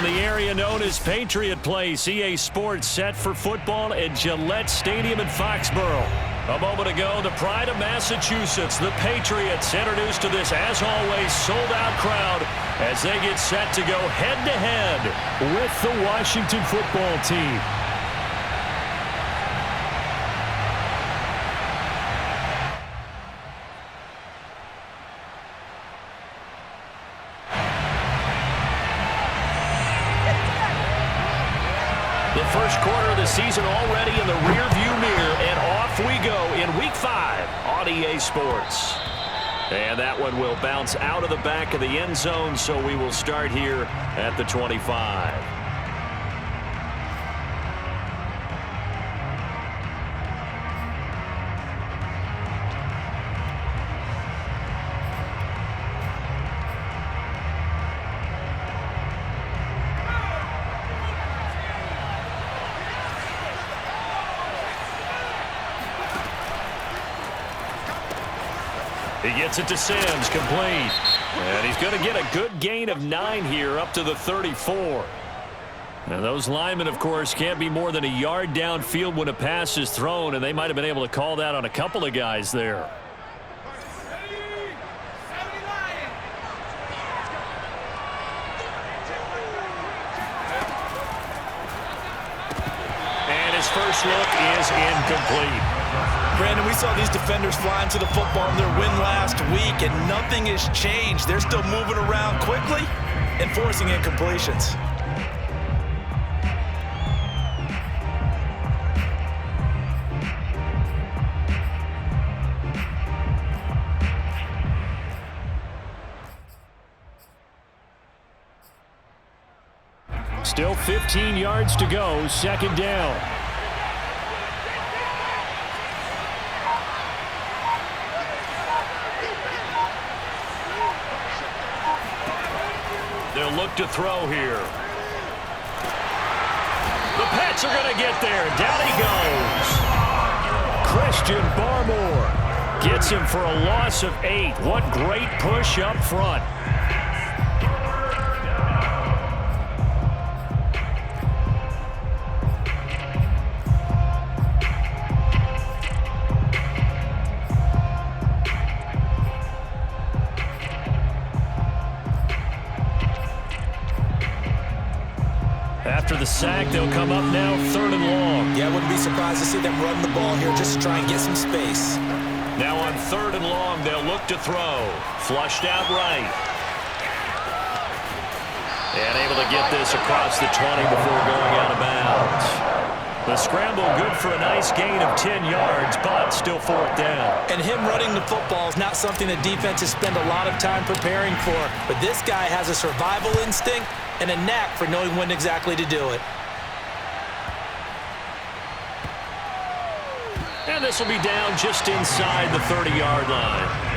the area known as Patriot Place, EA Sports set for football at Gillette Stadium in Foxborough. A moment ago, the pride of Massachusetts, the Patriots, introduced to this, as always, sold-out crowd as they get set to go head-to-head with the Washington football team. The first quarter of the season already in the rearview mirror, and off we go in Week 5 on EA Sports. And that one will bounce out of the back of the end zone, so we will start here at the 25. He gets it to Sims, complete. And he's going to get a good gain of 9 here up to the 34. And those linemen, of course, can't be more than a yard downfield when a pass is thrown, and they might have been able to call that on a couple of guys there. And his first look is incomplete. Brandon, we saw these defenders flying to the football in their win last week, and nothing has changed. They're still moving around quickly and forcing incompletions. Still 15 yards to go, second down. They'll look to throw here. The Pats are going to get there. Down he goes. Christian Barmore gets him for a loss of 8. What great push up front. After the sack, they'll come up now, 3rd and long. Yeah, I wouldn't be surprised to see them run the ball here just to try and get some space. Now on 3rd and long, they'll look to throw. Flushed out right. And able to get this across the 20 before going out of bounds. The scramble good for a nice gain of 10 yards, but still 4th down. And him running the football is not something that defenses spend a lot of time preparing for. But this guy has a survival instinct and a knack for knowing when exactly to do it. And this will be down just inside the 30-yard line.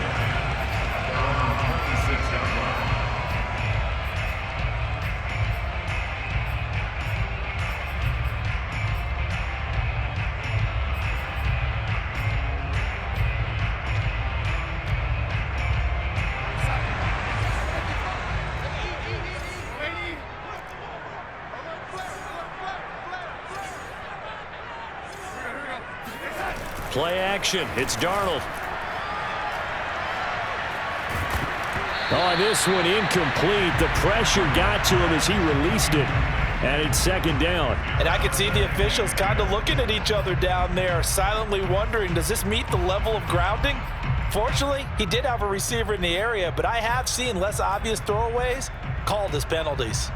Play action. It's Darnold. Oh, this one incomplete. The pressure got to him as he released it. And it's 2nd down. And I can see the officials kind of looking at each other down there, silently wondering, does this meet the level of grounding? Fortunately, he did have a receiver in the area, but I have seen less obvious throwaways called as penalties.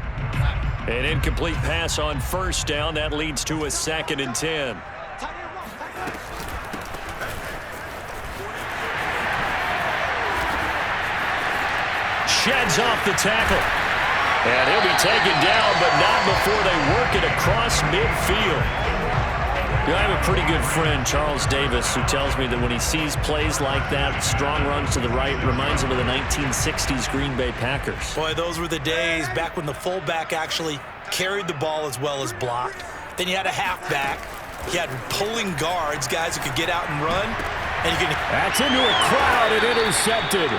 An incomplete pass on 1st down. That leads to a 2nd and 10. Sheds off the tackle. And he'll be taken down, but not before they work it across midfield. I have a pretty good friend, Charles Davis, who tells me that when he sees plays like that, strong runs to the right, reminds him of the 1960s Green Bay Packers. Boy, those were the days back when the fullback actually carried the ball as well as blocked. Then you had a halfback. You had pulling guards, guys who could get out and run. And you could... That's into a crowd and intercepted.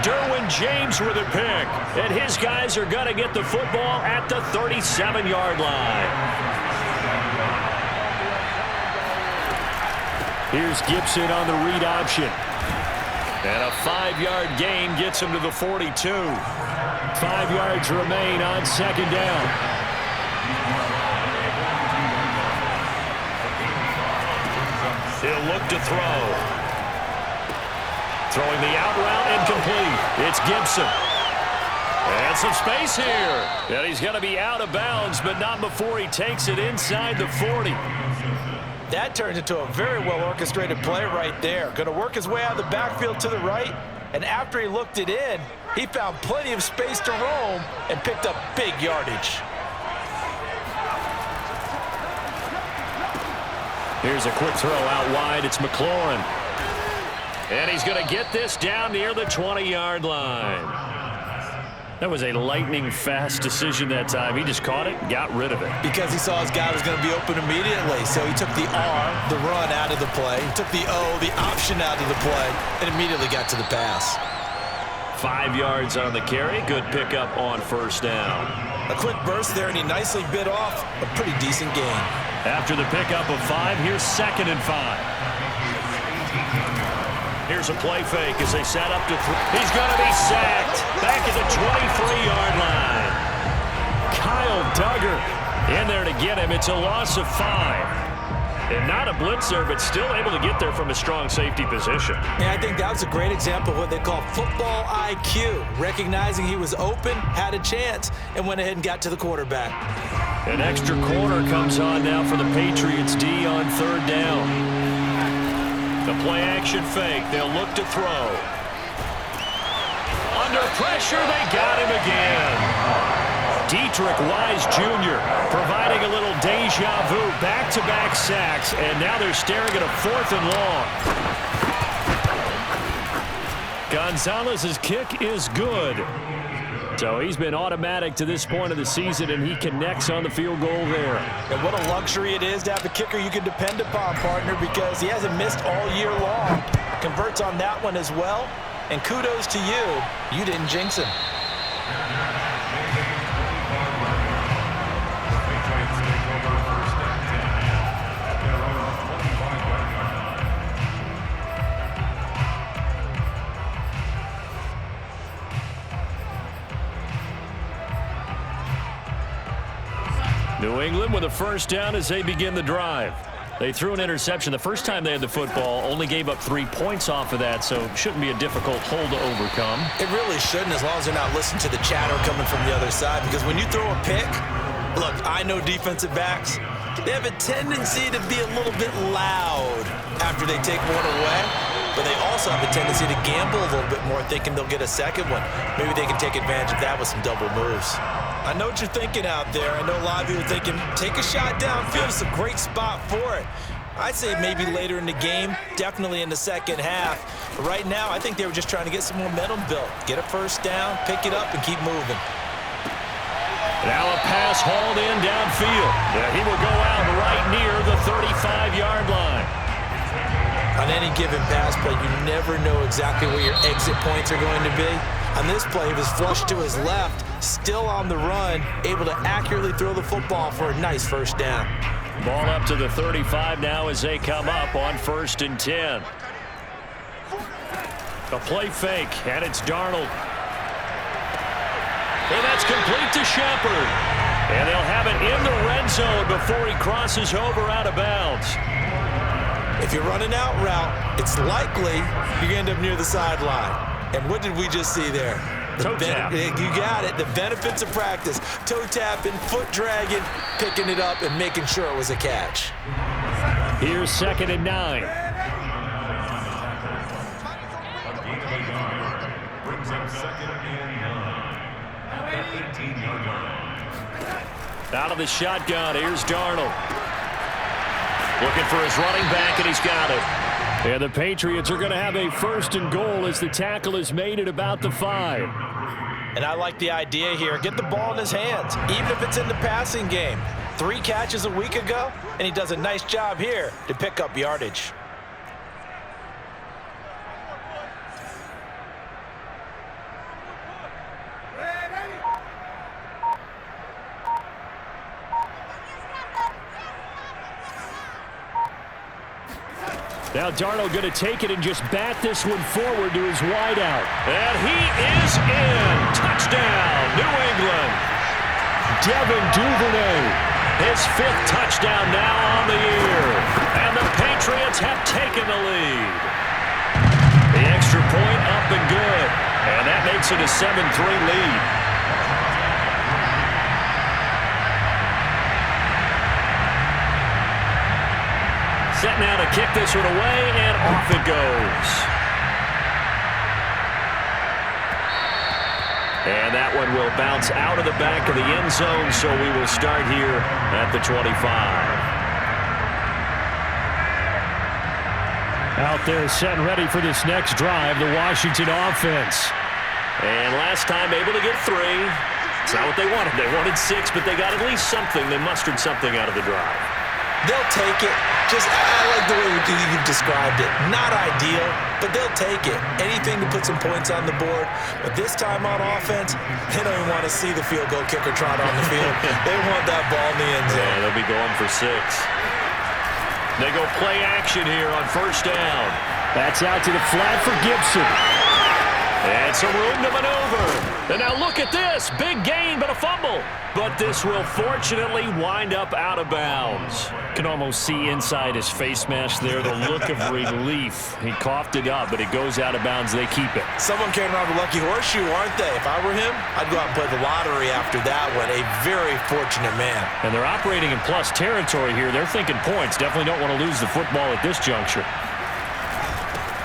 Derwin James with a pick. And his guys are going to get the football at the 37-yard line. Here's Gibson on the read option. And a 5-yard gain gets him to the 42. 5 yards remain on second down. He'll look to throw. Throwing the out route incomplete. It's Gibson. And some space here. And he's going to be out of bounds, but not before he takes it inside the 40. That turns into a very well-orchestrated play right there. Going to work his way out of the backfield to the right, and after he looked it in, he found plenty of space to roam and picked up big yardage. Here's a quick throw out wide. It's McLaurin. And he's going to get this down near the 20-yard line. That was a lightning-fast decision that time. He just caught it and got rid of it. Because he saw his guy was going to be open immediately. So he took the R, the run, out of the play. He took the O, the option, out of the play, and immediately got to the pass. 5 yards on the carry. Good pickup on first down. A quick burst there, and he nicely bit off a pretty decent gain. After the pickup of 5, here's 2nd and 5. Here's a play fake as they set up to throw. He's going to be sacked back at the 23-yard line. Kyle Duggar in there to get him. It's a loss of 5. And not a blitzer, but still able to get there from a strong safety position. Yeah, I think that was a great example of what they call football IQ. Recognizing he was open, had a chance, and went ahead and got to the quarterback. An extra corner comes on now for the Patriots D on 3rd down. The play action fake. They'll look to throw. Under pressure, they got him again. Dietrich Wise Jr. providing a little deja vu. Back-to-back sacks, and now they're staring at a 4th and long. Gonzalez's kick is good. So he's been automatic to this point of the season, and he connects on the field goal there. And what a luxury it is to have a kicker you can depend upon, partner, because he hasn't missed all year long. Converts on that one as well. And kudos to you. You didn't jinx him. New England with a first down as they begin the drive. They threw an interception the first time they had the football, only gave up 3 points off of that, so shouldn't be a difficult hole to overcome. It really shouldn't, as long as they're not listening to the chatter coming from the other side, because when you throw a pick, look, I know defensive backs, they have a tendency to be a little bit loud after they take one away, but they also have a tendency to gamble a little bit more, thinking they'll get a second one. Maybe they can take advantage of that with some double moves. I know what you're thinking out there. I know a lot of you are thinking, take a shot downfield. It's a great spot for it. I'd say maybe later in the game, definitely in the second half. But right now, I think they were just trying to get some momentum built. Get a first down, pick it up, and keep moving. Now a pass hauled in downfield. Yeah, he will go out right near the 35-yard line. On any given pass play, you never know exactly where your exit points are going to be. On this play, he was flushed to his left, still on the run, able to accurately throw the football for a nice first down. Ball up to the 35 now as they come up on 1st and 10. A play fake, and it's Darnold. And that's complete to Shepard. And they'll have it in the red zone before he crosses over out of bounds. If you're running out route, it's likely you're going to end up near the sideline. And what did we just see there? Toe tap. You got it. The benefits of practice. Toe tapping, foot dragging, picking it up, and making sure it was a catch. Here's 2nd and 9. Out of the shotgun, here's Darnold. Looking for his running back, and he's got it. And the Patriots are going to have a 1st and goal as the tackle is made at about the 5. And I like the idea here. Get the ball in his hands, even if it's in the passing game. 3 catches a week ago, and he does a nice job here to pick up yardage. Now Darnold going to take it and just bat this one forward to his wideout. And he is in. Touchdown, New England. Devin Duvernay, his 5th touchdown now on the year. And the Patriots have taken the lead. The extra point up and good. And that makes it a 7-3 lead. Set now to kick this one away, and off it goes. And that one will bounce out of the back of the end zone, so we will start here at the 25. Out there set and ready for this next drive, the Washington offense. And last time able to get 3. It's not what they wanted. They wanted 6, but they got at least something. They mustered something out of the drive. They'll take it. I like the way you've described it. Not ideal, but they'll take it. Anything to put some points on the board. But this time on offense, they don't even want to see the field goal kicker trot on the field. They want that ball in the end zone. Yeah, they'll be going for 6. They go play action here on 1st down. That's out to the flat for Gibson. And some room to maneuver. And now look at this. Big gain, but a fumble. But this will fortunately wind up out of bounds. Can almost see inside his face mask there the look of relief. He coughed it up, but it goes out of bounds. They keep it. Someone came around the lucky horseshoe, aren't they? If I were him, I'd go out and play the lottery after that one. A very fortunate man. And they're operating in plus territory here. They're thinking points. Definitely don't want to lose the football at this juncture.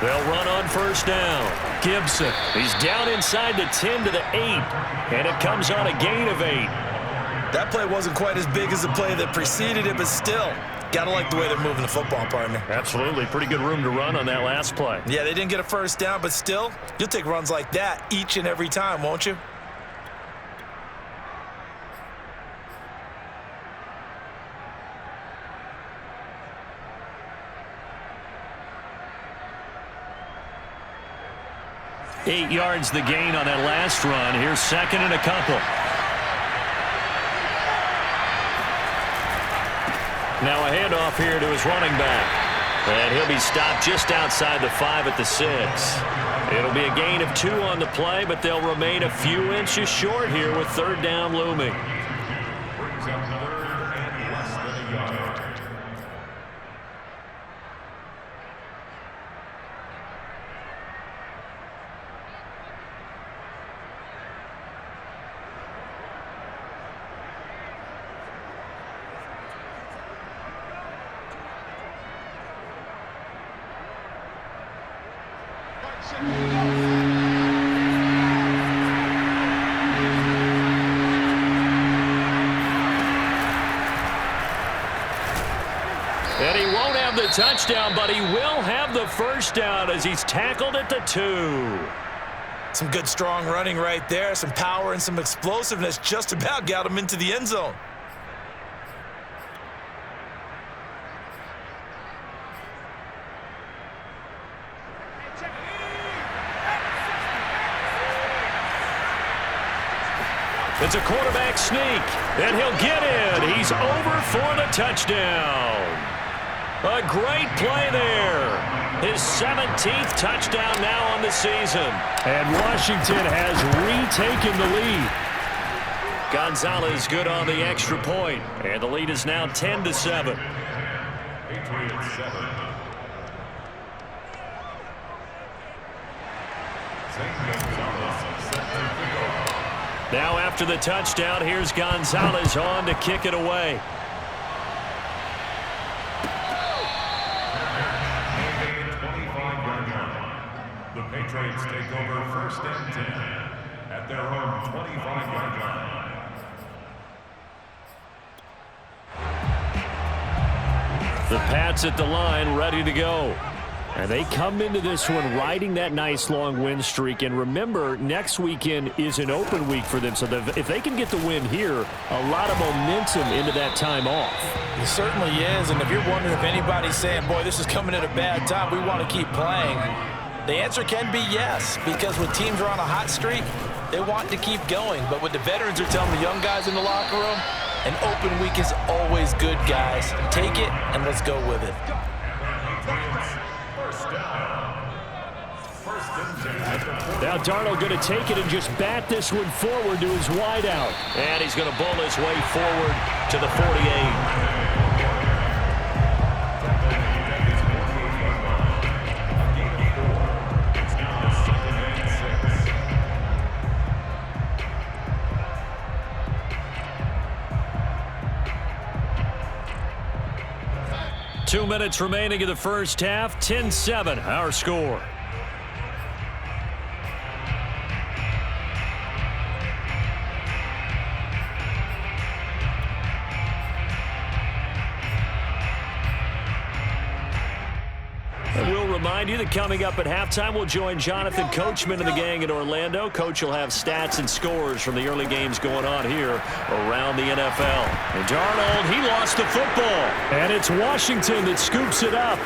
They'll run on 1st down. Gibson, he's down inside the 10 to the 8. And it comes on a gain of 8. That play wasn't quite as big as the play that preceded it, but still, gotta like the way they're moving the football, partner. Absolutely. Pretty good room to run on that last play. Yeah, they didn't get a 1st down, but still, you'll take runs like that each and every time, won't you? Eight yards the gain on that last run. Here's 2nd and a couple. Now a handoff here to his running back. And he'll be stopped just outside the 5 at the 6. It'll be a gain of 2 on the play, but they'll remain a few inches short here with 3rd down looming. Brings up 3rd and less than a yard. And he won't have the touchdown, but he will have the 1st down as he's tackled at the 2. Some good, strong running right there. Some power and some explosiveness just about got him into the end zone. It's a quarterback sneak, and he'll get in. He's over for the touchdown. A great play there. His 17th touchdown now on the season. And Washington has retaken the lead. Gonzalez good on the extra point, and the lead is now 10-7. Patriots 7. Now after the touchdown, here's Gonzalez on to kick it away. The Patriots take over 1st and 10 at their own 25-yard line. The Pats at the line ready to go. And they come into this one riding that nice long win streak. And remember, next weekend is an open week for them. So if they can get the win here, a lot of momentum into that time off. It certainly is. And if you're wondering if anybody's saying, boy, this is coming at a bad time, we want to keep playing, the answer can be yes. Because when teams are on a hot streak, they want to keep going. But what the veterans are telling the young guys in the locker room, an open week is always good, guys. Take it and let's go with it. Now Darnold going to take it and just bat this one forward to his wideout. And he's going to bowl his way forward to the 48. 2 minutes remaining in the first half. 10-7, our score. And we'll remind you that coming up at halftime, we'll join Jonathan Coachman and the gang in Orlando. Coach will have stats and scores from the early games going on here around the NFL. And Darnold, he lost the football. And it's Washington that scoops it up.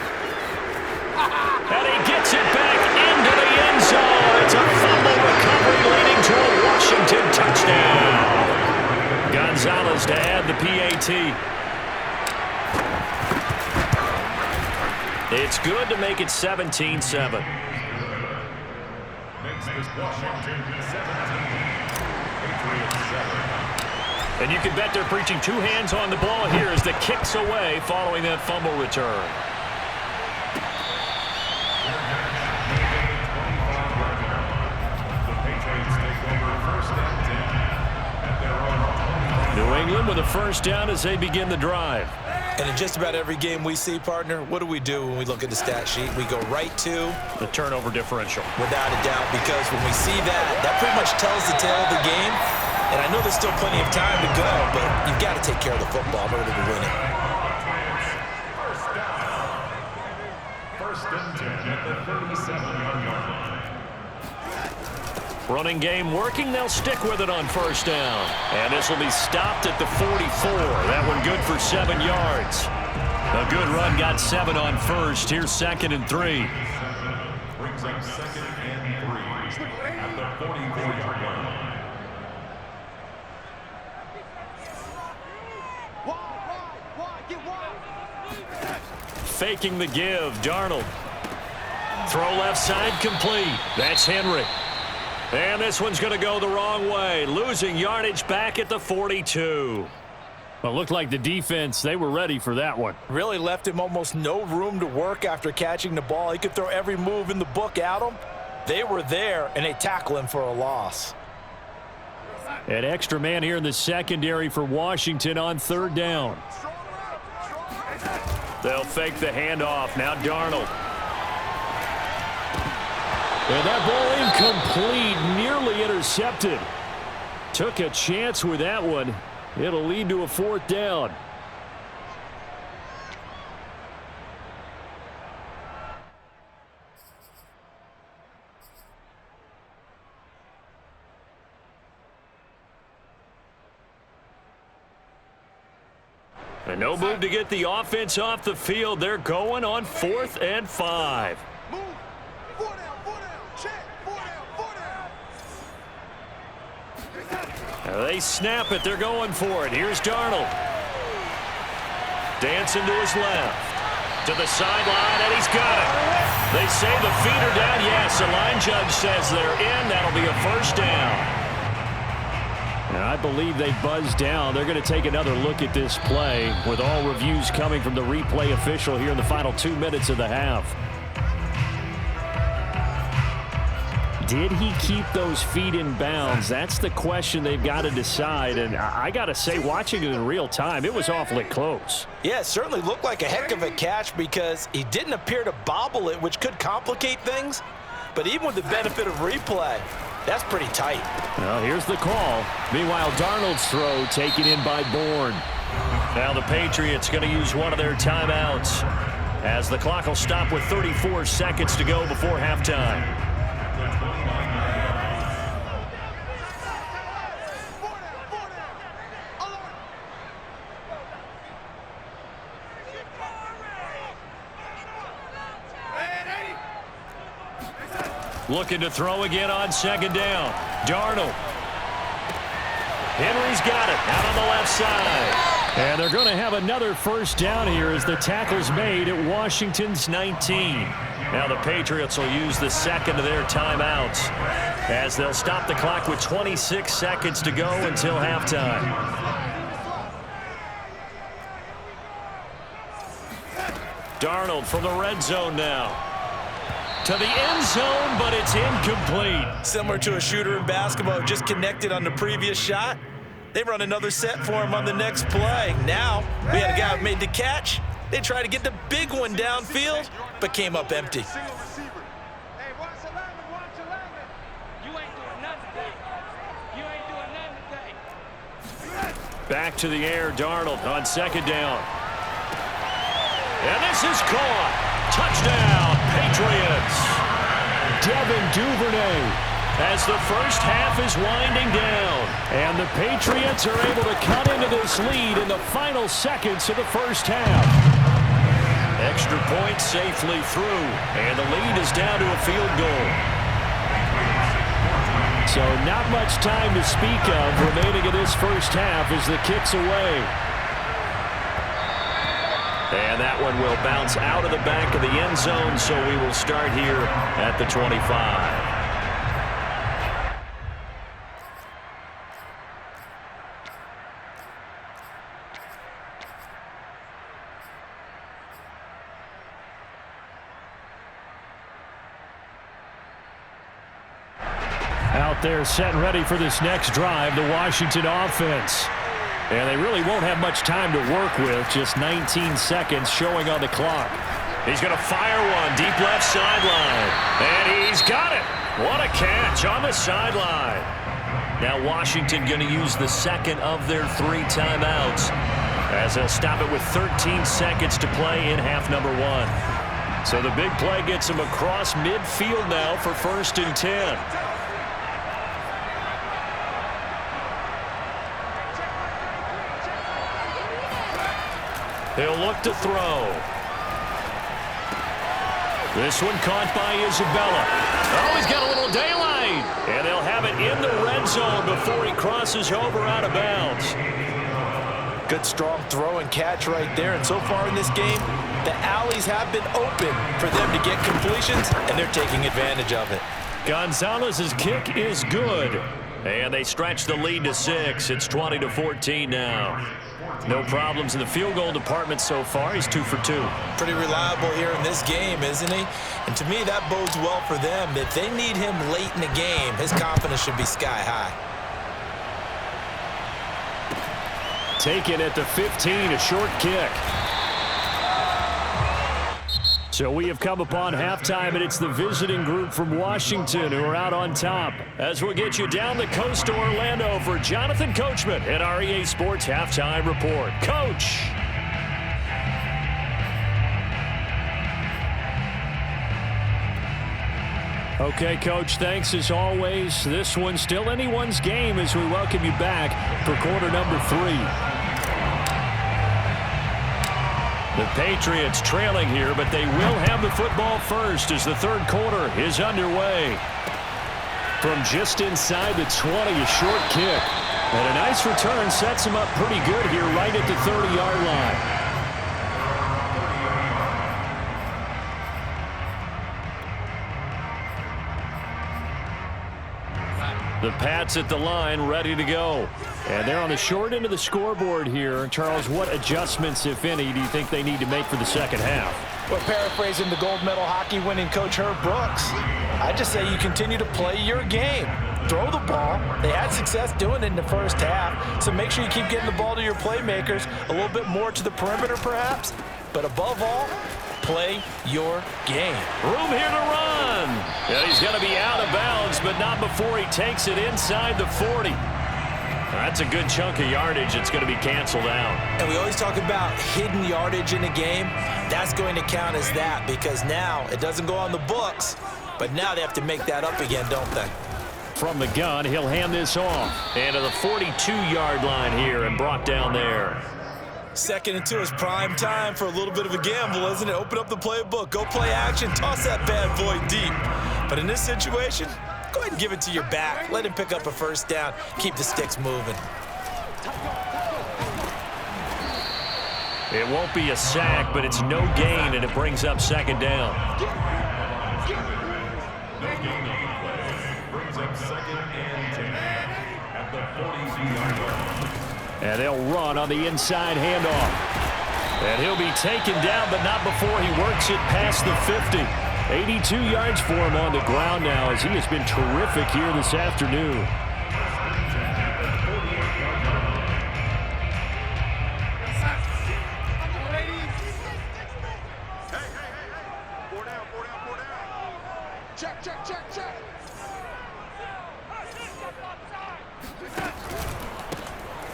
And he gets it back into the end zone. It's a fumble recovery leading to a Washington touchdown. Gonzalez to add the PAT. It's good to make it 17-7. Makes this Washington 17. Patriots 7. And you can bet they're preaching two hands on the ball here as the kick's away following that fumble return. The Patriots take over first and 10 at their own 20. New England with a first down as they begin the drive. And in just about every game we see, partner, what do we do when we look at the stat sheet? We go right to the turnover differential. Without a doubt, because when we see that, that pretty much tells the tale of the game. And I know there's still plenty of time to go, but you've got to take care of the football in order to win it. First and 10 at the 37-yard line. Running game working. They'll stick with it on first down. And this will be stopped at the 44. That one good for 7 yards. A good run got 7 on first. Here's 2nd and 3. Brings up 2nd and 3 at the 44-yard line. Faking the give. Darnold. Throw left side complete. That's Henry. And this one's going to go the wrong way. Losing yardage back at the 42. Well, it looked like the defense, they were ready for that one. Really left him almost no room to work after catching the ball. He could throw every move in the book at him. They were there, and they tackle him for a loss. An extra man here in the secondary for Washington on third down. They'll fake the handoff. Now Darnold. And that ball incomplete, nearly intercepted. Took a chance with that one. It'll lead to a fourth down. And no move to get the offense off the field. They're going on 4th and 5. They snap it. They're going for it. Here's Darnold. Dancing to his left. To the sideline, and he's got it. They say the feet are down. Yes, the line judge says they're in. That'll be a first down. And I believe they buzzed down. They're going to take another look at this play with all reviews coming from the replay official here in the final 2 minutes of the half. Did he keep those feet in bounds? That's the question they've got to decide. And I got to say, watching it in real time, it was awfully close. Yeah, it certainly looked like a heck of a catch because he didn't appear to bobble it, which could complicate things. But even with the benefit of replay, that's pretty tight. Well, here's the call. Meanwhile, Darnold's throw taken in by Bourne. Now the Patriots going to use one of their timeouts as the clock will stop with 34 seconds to go before halftime. Looking to throw again on second down. Darnold. Henry's got it out on the left side. And they're going to have another first down here as the tackle's made at Washington's 19. Now the Patriots will use the second of their timeouts as they'll stop the clock with 26 seconds to go until halftime. Darnold from the red zone now. To the end zone, but it's incomplete. Similar to a shooter in basketball, just connected on the previous shot. They run another set for him on the next play. Now, we had a guy who made the catch. They tried to get the big one downfield, but came up empty. Back to the air, Darnold on second down. And this is caught. Touchdown, Patriots. Devin Duvernay as the first half is winding down. And the Patriots are able to cut into this lead in the final seconds of the first half. Extra point safely through. And the lead is down to a field goal. So not much time to speak of remaining in this first half as the kick's away. And that one will bounce out of the back of the end zone, so we will start here at the 25. Out there set and ready for this next drive, the Washington offense. And they really won't have much time to work with, just 19 seconds showing on the clock. He's going to fire one deep left sideline. And he's got it. What a catch on the sideline. Now Washington going to use the second of their 3 timeouts as they'll stop it with 13 seconds to play in half number 1. So the big play gets him across midfield now for 1st and 10. He'll look to throw. This one caught by Isabella. Oh, he's got a little daylight. And they'll have it in the red zone before he crosses over out of bounds. Good strong throw and catch right there. And so far in this game, the alleys have been open for them to get completions, and they're taking advantage of it. Gonzalez's kick is good. And they stretch the lead to 6. It's 20-14 now. No problems in the field goal department so far. He's 2 for 2. Pretty reliable here in this game, isn't he? And to me, that bodes well for them. If they need him late in the game, his confidence should be sky high. Taken at the 15, a short kick. So we have come upon halftime, and it's the visiting group from Washington who are out on top. As we'll get you down the coast to Orlando for Jonathan Coachman at our EA Sports Halftime Report. Coach! Okay, Coach, thanks as always. This one's still anyone's game as we welcome you back for quarter number 3. The Patriots trailing here, but they will have the football first as the third quarter is underway. From just inside the 20, a short kick. And a nice return sets him up pretty good here right at the 30-yard line. The Pats at the line, ready to go. And they're on the short end of the scoreboard here. Charles, what adjustments, if any, do you think they need to make for the second half? Well, paraphrasing the gold medal hockey winning coach Herb Brooks, I just say you continue to play your game. Throw the ball. They had success doing it in the first half, so make sure you keep getting the ball to your playmakers, a little bit more to the perimeter perhaps, but above all, play your game. Room here to run. And he's going to be out of bounds, but not before he takes it inside the 40. That's a good chunk of yardage. It's going to be canceled out. And we always talk about hidden yardage in a game. That's going to count as that because now it doesn't go on the books, but now they have to make that up again, don't they? From the gun, he'll hand this off. And to the 42-yard line here and brought down there. 2nd and 2 is prime time for a little bit of a gamble, isn't it? Open up the playbook, go play action, toss that bad boy deep. But in this situation, go ahead and give it to your back. Let him pick up a first down. Keep the sticks moving. It won't be a sack, but it's no gain, and it brings up 2nd down. of 2nd and 10 at the 42-yard line. And they'll run on the inside handoff. And he'll be taken down, but not before he works it past the 50. 82 yards for him on the ground now, as he has been terrific here this afternoon.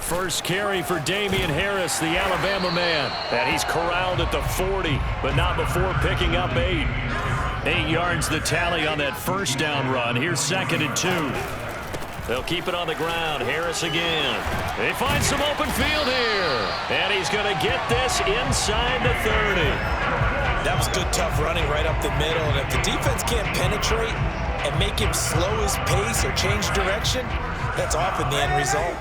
First carry for Damian Harris, the Alabama man. And he's corralled at the 40, but not before picking up 8. 8 yards the tally on that first down run. Here's 2nd and 2. They'll keep it on the ground. Harris again. They find some open field here. And he's going to get this inside the 30. That was good, tough running right up the middle. And if the defense can't penetrate and make him slow his pace or change direction, that's often the end result.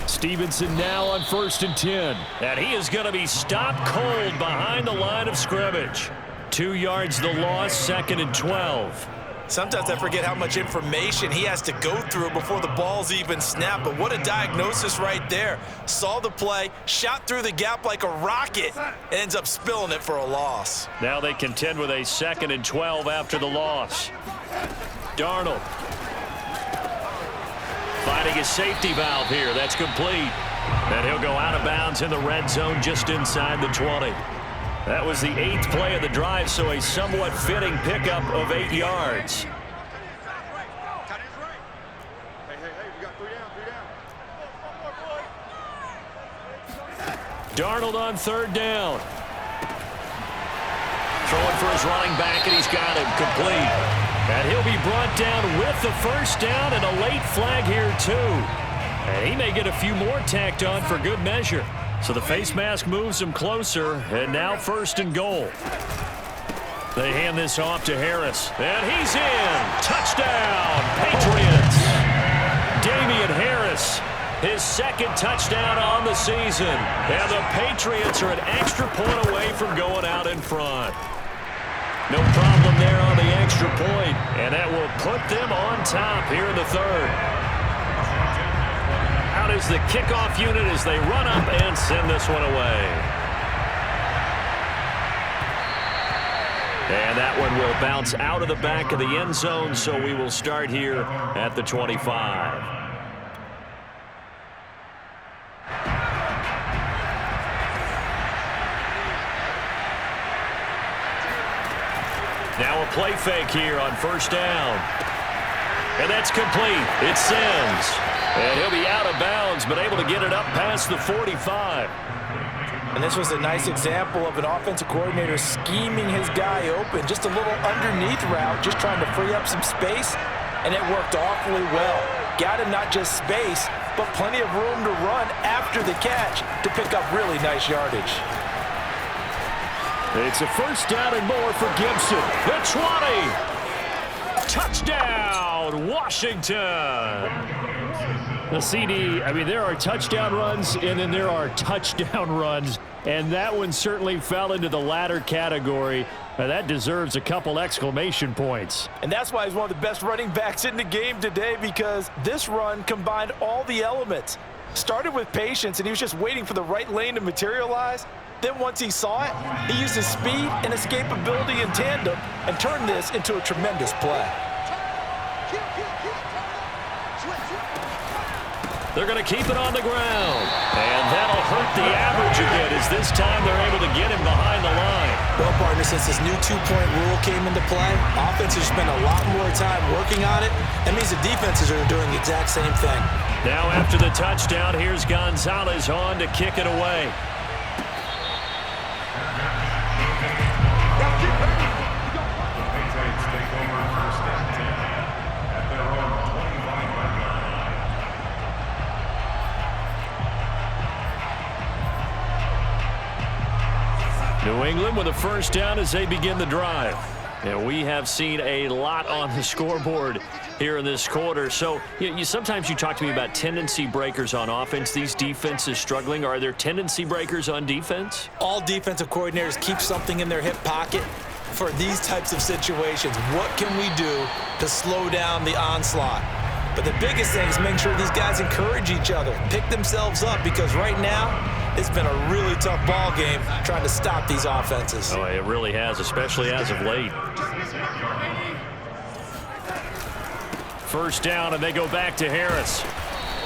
Stevenson now on 1st and 10. And he is going to be stopped cold behind the line of scrimmage. 2 yards the loss, 2nd and 12. Sometimes I forget how much information he has to go through before the ball's even snapped. But what a diagnosis right there. Saw the play, shot through the gap like a rocket, and ends up spilling it for a loss. Now they contend with a 2nd and 12 after the loss. Darnold finding a safety valve here. That's complete. And he'll go out of bounds in the red zone just inside the 20. That was the 8th play of the drive, so a somewhat fitting pickup of 8 yards. Darnold on 3rd down. Throwing for his running back, and he's got him complete. And he'll be brought down with the first down and a late flag here, too. And he may get a few more tacked on for good measure. So the face mask moves him closer, and now 1st and goal. They hand this off to Harris, and he's in. Touchdown, Patriots. Damian Harris, his 2nd touchdown on the season. And the Patriots are an extra point away from going out in front. No problem there on the extra point, and that will put them on top here in the 3rd. Out is the kickoff unit as they run up and send this one away. And that one will bounce out of the back of the end zone, so we will start here at the 25. Now a play fake here on 1st down. And that's complete. It sends. And he'll be out of bounds, but able to get it up past the 45. And this was a nice example of an offensive coordinator scheming his guy open. Just a little underneath route, just trying to free up some space, and it worked awfully well. Got him not just space, but plenty of room to run after the catch to pick up really nice yardage. It's a 1st down and more for Gibson. The 20. Touchdown, Washington. The CD, I mean, there are touchdown runs, and then there are touchdown runs, and that one certainly fell into the latter category. That deserves a couple exclamation points. And that's why he's one of the best running backs in the game today, because this run combined all the elements. Started with patience, and he was just waiting for the right lane to materialize. Then once he saw it, he used his speed and escapability in tandem and turned this into a tremendous play. They're going to keep it on the ground. And that'll hurt the average a bit, as this time they're able to get him behind the line. Well, partner, since this new two-point rule came into play, offenses spend a lot more time working on it. That means the defenses are doing the exact same thing. Now after the touchdown, here's Gonzalez on to kick it away. New England with a 1st down as they begin the drive. And we have seen a lot on the scoreboard here in this quarter. So sometimes you talk to me about tendency breakers on offense. These defenses struggling. Are there tendency breakers on defense? All defensive coordinators keep something in their hip pocket for these types of situations. What can we do to slow down the onslaught? But the biggest thing is make sure these guys encourage each other, pick themselves up, because right now it's been a really tough ball game trying to stop these offenses. Oh, it really has, especially as of late. First down, and they go back to Harris.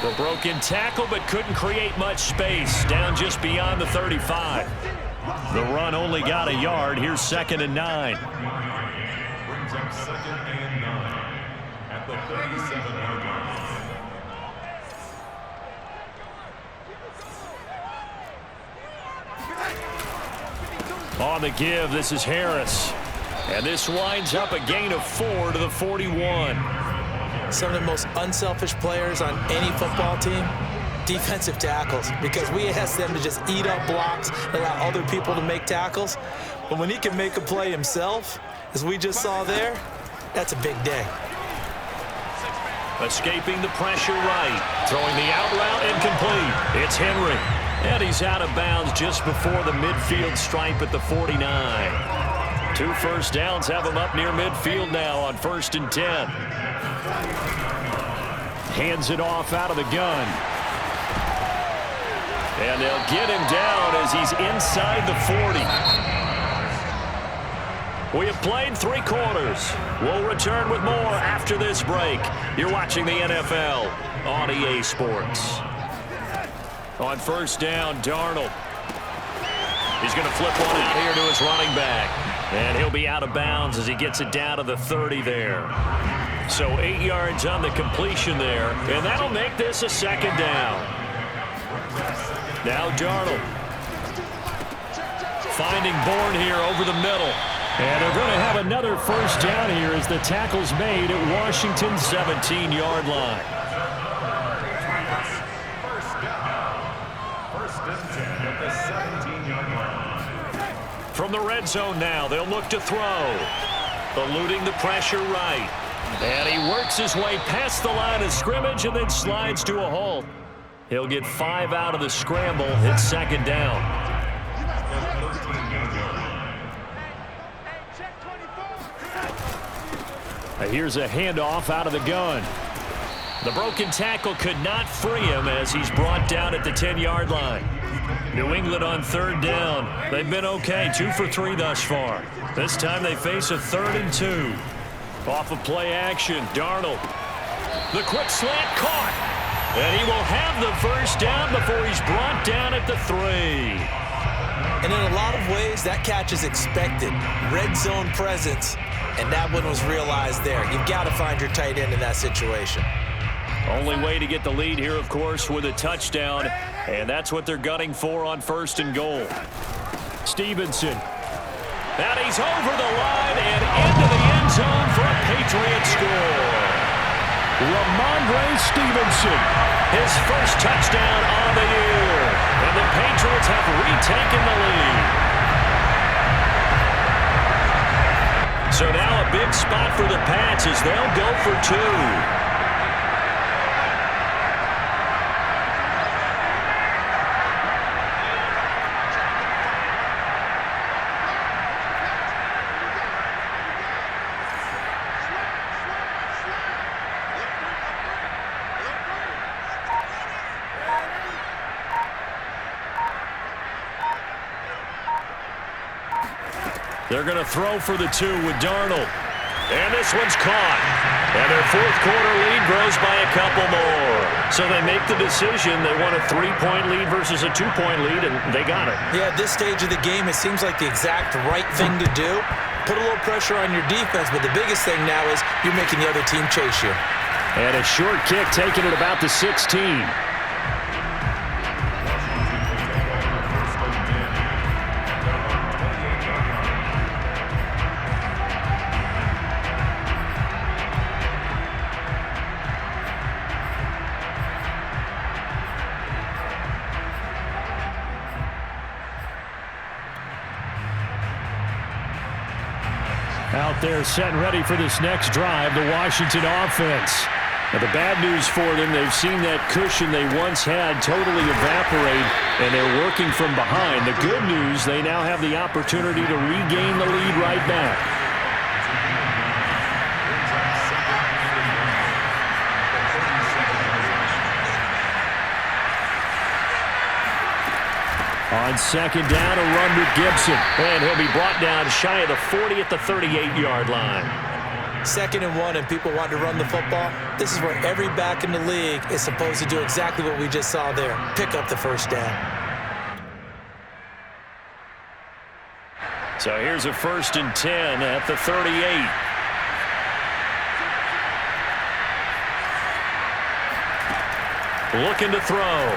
The broken tackle, but couldn't create much space. Down just beyond the 35. The run only got a yard. Here's 2nd and 9. Brings up 2nd and 9 at the 37-yard line. On the give, this is Harris. And this winds up a gain of 4 to the 41. Some of the most unselfish players on any football team, defensive tackles, because we ask them to just eat up blocks, allow other people to make tackles. But when he can make a play himself, as we just saw there, that's a big day. Escaping the pressure right. Throwing the out route incomplete. It's Henry. And he's out of bounds just before the midfield stripe at the 49. 2 first downs have him up near midfield now on 1st and 10. Hands it off out of the gun. And they'll get him down as he's inside the 40. We have played 3 quarters. We'll return with more after this break. You're watching the NFL on EA Sports. On 1st down, Darnold. He's going to flip one out here to his running back. And he'll be out of bounds as he gets it down to the 30 there. So 8 yards on the completion there. And that'll make this a 2nd down. Now Darnold. Finding Bourne here over the middle. And they're going to have another 1st down here as the tackle's made at Washington's 17-yard line. From the red zone now, they'll look to throw. Eluding the pressure right. And he works his way past the line of scrimmage and then slides to a halt. He'll get 5 out of the scramble. It's 2nd down. Here's a handoff out of the gun. The broken tackle could not free him as he's brought down at the 10-yard line. New England on 3rd down. They've been okay, 2 for 3 thus far. This time they face a 3rd and 2. Off of play action, Darnold. The quick slant caught. And he will have the 1st down before he's brought down at the 3. And in a lot of ways, that catch is expected. Red zone presence, and that one was realized there. You've got to find your tight end in that situation. Only way to get the lead here, of course, with a touchdown, and that's what they're gunning for on 1st and goal. Stevenson. And he's over the line and into the end zone for a Patriot score. Ramondre Stevenson, his 1st touchdown on the year, and the Patriots have retaken the lead. So now a big spot for the Pats as they'll go for 2. They're going to throw for the 2 with Darnold. And this one's caught. And their 4th quarter lead grows by a couple more. So they make the decision. They want a 3-point lead versus a 2-point lead, and they got it. Yeah, at this stage of the game, it seems like the exact right thing to do. Put a little pressure on your defense, but the biggest thing now is you're making the other team chase you. And a short kick taken at about the 16. Out there set and ready for this next drive, the Washington offense. Now, the bad news for them, they've seen that cushion they once had totally evaporate, and they're working from behind. The good news, they now have the opportunity to regain the lead right back. On second down, a run with Gibson. And he'll be brought down shy of the 40 at the 38-yard line. 2nd and 1 and people want to run the football. This is where every back in the league is supposed to do exactly what we just saw there. Pick up the first down. So here's a 1st and 10 at the 38. Looking to throw.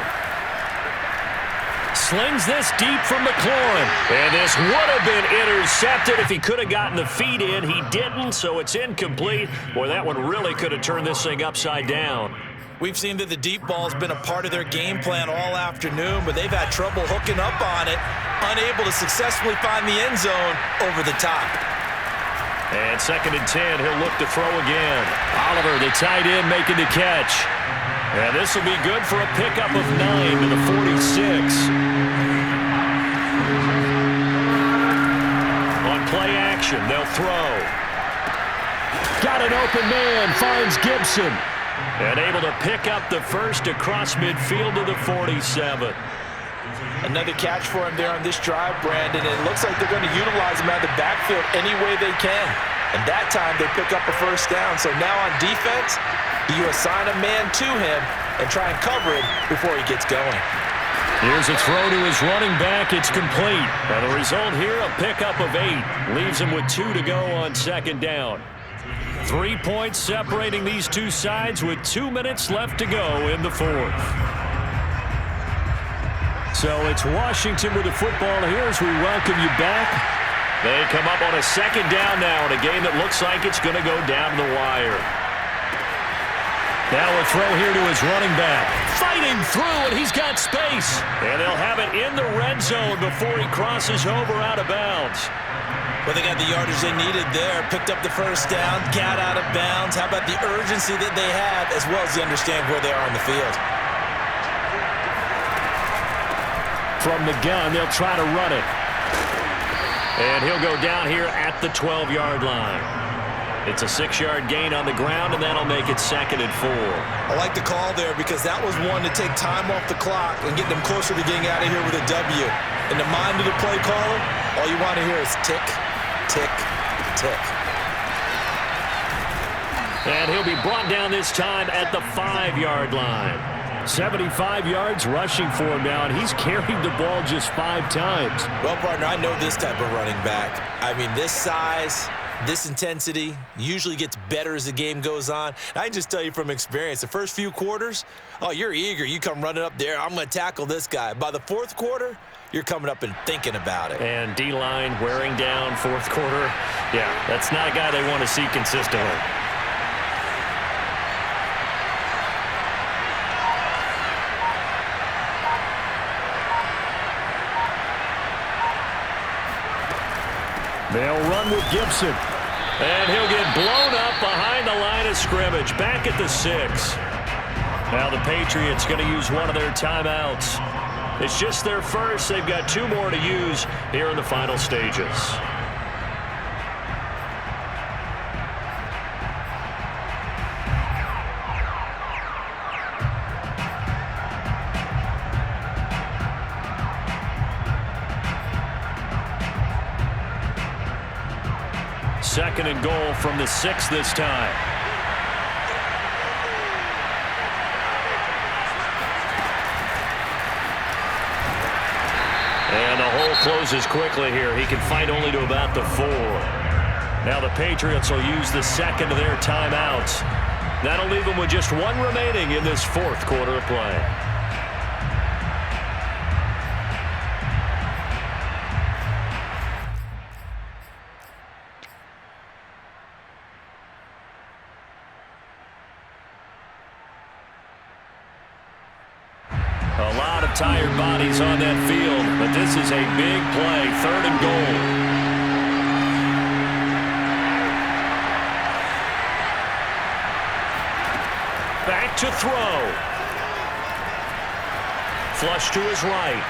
Slings this deep from McLaurin. And this would have been intercepted if he could have gotten the feet in. He didn't, so it's incomplete. Boy, that one really could have turned this thing upside down. We've seen that the deep ball has been a part of their game plan all afternoon, but they've had trouble hooking up on it, unable to successfully find the end zone over the top. And 2nd and 10, he'll look to throw again. Oliver, the tight end, making the catch. And this will be good for a pickup of 9 to the 46. On play action, they'll throw. Got an open man, finds Gibson. And able to pick up the first across midfield to the 47. Another catch for him there on this drive, Brandon. And it looks like they're going to utilize him out of the backfield any way they can. And that time they pick up a first down. So now on defense, you assign a man to him and try and cover it before he gets going. Here's a throw to his running back. It's complete. And the result here, a pickup of 8. Leaves him with 2 to go on 2nd down. 3 points separating these two sides with 2 minutes left to go in the 4th. So it's Washington with the football here as we welcome you back. They come up on a 2nd down now in a game that looks like it's going to go down the wire. Now a throw here to his running back. Fighting through, and he's got space. And they'll have it in the red zone before he crosses over out of bounds. Well, they got the yardage they needed there. Picked up the first down, got out of bounds. How about the urgency that they have, as well as they understand where they are on the field? From the gun, they'll try to run it. And he'll go down here at the 12-yard line. It's a 6-yard gain on the ground, and that'll make it 2nd and 4. I like the call there because that was one to take time off the clock and get them closer to getting out of here with a W. In the mind of the play caller, all you want to hear is tick, tick, tick. And he'll be brought down this time at the 5-yard line. 75 yards rushing for him now, and he's carried the ball just 5 times. Well, partner, I know this type of running back. I mean, this size, this intensity usually gets better as the game goes on. And I can just tell you from experience, the first few quarters, oh, you're eager. You come running up there, I'm going to tackle this guy. By the 4th quarter, you're coming up and thinking about it. And D-line wearing down 4th quarter. Yeah, that's not a guy they want to see consistently. They'll run with Gibson. And he'll get blown up behind the line of scrimmage. Back at the 6. Now the Patriots going to use one of their timeouts. It's just their first. They've got 2 more to use here in the final stages. Second and goal from the 6 this time. And the hole closes quickly here. He can fight only to about the 4. Now the Patriots will use the second of their timeouts. That'll leave them with just 1 remaining in this 4th quarter of play. A lot of tired bodies on that field, but this is a big play. 3rd and goal. to throw. Flush to his right.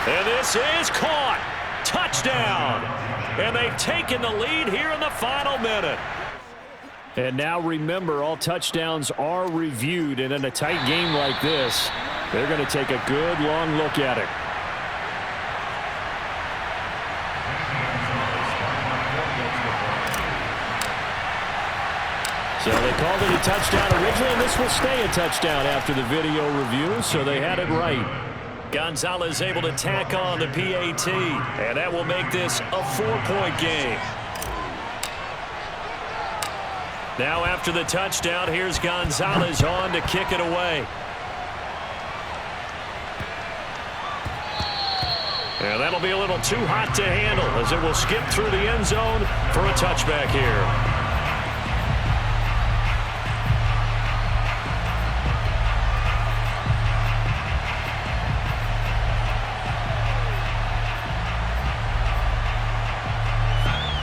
And this is caught. Touchdown. And they've taken the lead here in the final minute. And now remember, all touchdowns are reviewed. And in a tight game like this, they're going to take a good long look at it. So they called it a touchdown originally, and this will stay a touchdown after the video review, so they had it right. Gonzalez able to tack on the PAT, and that will make this a 4-point game. Now after the touchdown, here's Gonzalez on to kick it away. And that'll be a little too hot to handle as it will skip through the end zone for a touchback here.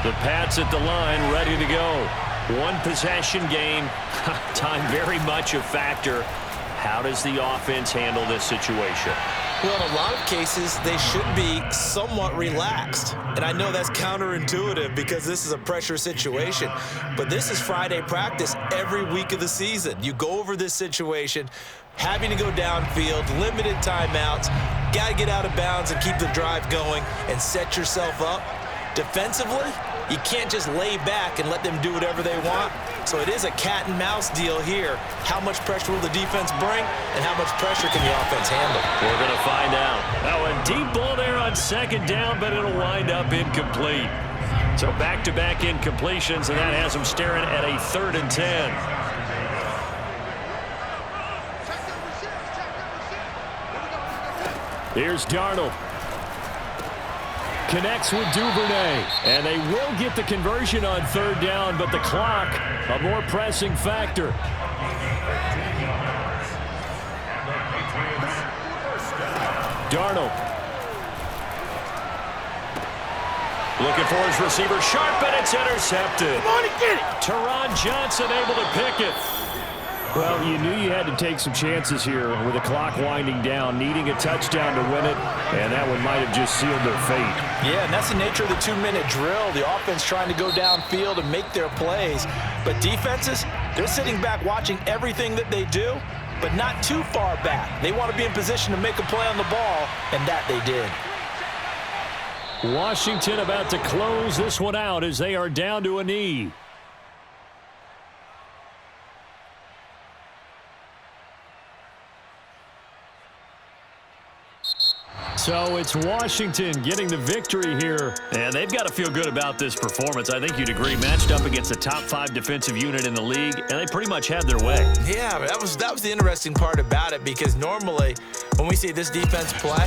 The Pats at the line, ready to go. One possession game. Time very much a factor. How does the offense handle this situation? Well, in a lot of cases, they should be somewhat relaxed. And I know that's counterintuitive because this is a pressure situation. But this is Friday practice every week of the season. You go over this situation, having to go downfield, limited timeouts, got to get out of bounds and keep the drive going and set yourself up. Defensively, you can't just lay back and let them do whatever they want. So it is a cat and mouse deal here. How much pressure will the defense bring, and how much pressure can the offense handle? We're going to find out. Now a deep ball there on second down, but it'll wind up incomplete. So back-to-back incompletions, and that has them staring at a 3rd and 10. Here's Darnold. Connects with Duvernay, and they will get the conversion on 3rd down, but the clock, a more pressing factor. Darnold. Looking for his receiver, sharp, and it's intercepted. Come on and get it. Teron Johnson able to pick it. Well, you knew you had to take some chances here with the clock winding down, needing a touchdown to win it, and that one might have just sealed their fate. Yeah, and that's the nature of the 2-minute drill. The offense trying to go downfield and make their plays. But defenses, they're sitting back watching everything that they do, but not too far back. They want to be in position to make a play on the ball, and that they did. Washington about to close this one out as they are down to a knee. So it's Washington getting the victory here. And they've got to feel good about this performance. I think you'd agree, matched up against the top 5 defensive unit in the league, and they pretty much had their way. Yeah, that was the interesting part about it, because normally when we see this defense play,